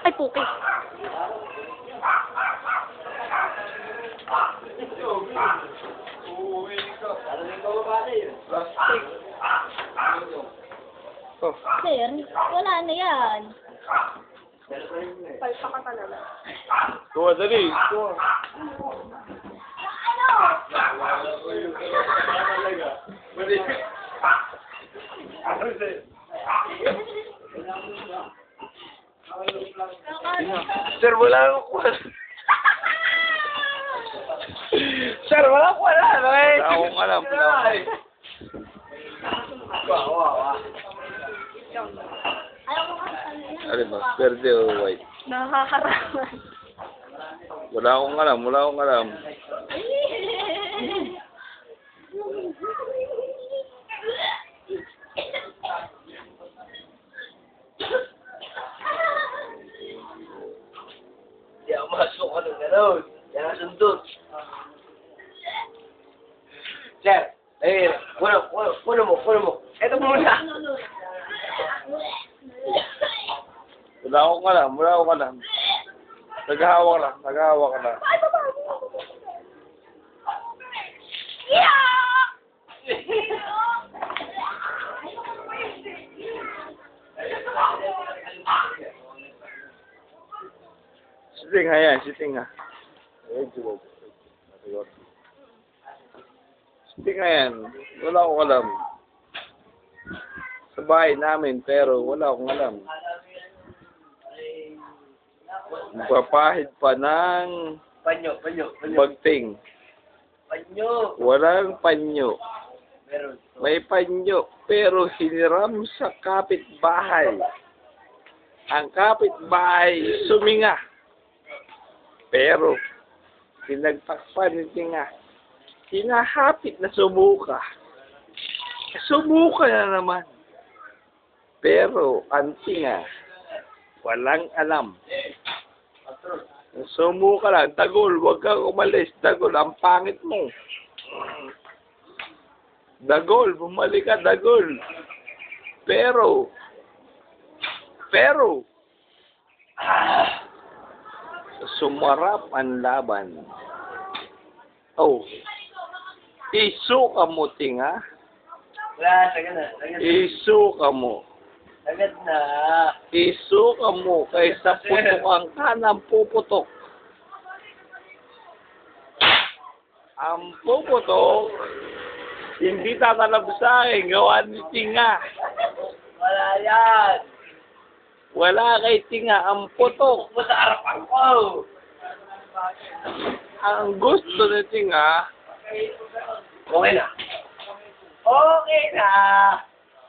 Ay, puki. Oh. Sir, wala na yan. Palpa ka talaga. Kuha, dali. Kuha. Sir, wala akong kuha. Sir, wala akong wala. Wala akong alam. Ano ba? Verde o white? Nakakaraman. Wala akong alam. Wala akong alam. Hindi ako masok ka ng gano'n. Yan ang sundot. Sir, kuno mo. Ito muna. Wala akong alam. Wala akong alam. Naghahawak lang. Naghahawak ka lang. Siting nga yan. Siting nga. Siting nga yan. Wala akong alam. Sa bahay namin, pero wala akong alam. Magpapahid pa ng Panyo. bagting. Panyo. Walang panyo. Meron. May panyo, pero hiniram sa kapitbahay. Ang kapitbahay suminga. Pero, pinagtakpan ni Tinga. Hinahapit na sumuka. Sumuka na naman. Pero, ang Tinga, walang alam. Sumuka lang. Dagol, huwag kang umalis. Dagol, ang pangit mo. Dagol, bumalik ka, Dagol. Pero, sumarap ang laban. Oh, isuka mo, Tinga. Wala, sagad na. Isuka mo. Sagad na. Isuka mo kaysa putok ka ng puputok. Ang puputok, hindi tatalab sa akin, gawa ni Tinga. Wala yan. Wala kay Tinga, ang putok. Mo sa harapan ko. Ang gusto ni Tinga, Okay na. Okay na.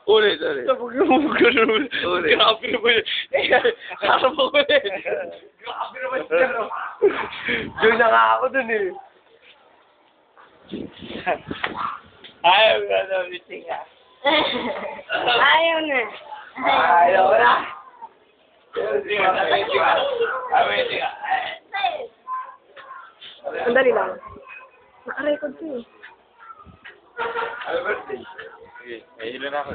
ulit. Huwag mo ganun. Ulit. Grabe naman yun. Harap mo ulit. Grabe naman yun. Doon na nga ako dun eh. Ayaw nga daw ni Tinga. Ayaw na. Ayaw na. Sandali lang. Naka-record ko eh. Happy birthday. Okay, nahihilo na ako.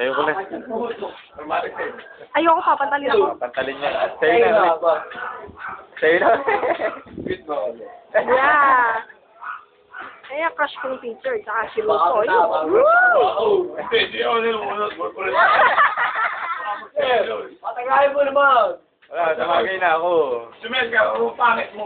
Ayoko na. Ayoko pa, pantalin ako. Pantalin niya. Sa'yo na. Sa'yo na. Yeah. Kaya crush ko yung teacher, tsaka si Loso. Woo! Hindi ako nilunod. Patagayin mo naman. Wala, tamagay na ako. Sumel ka, pangit mo.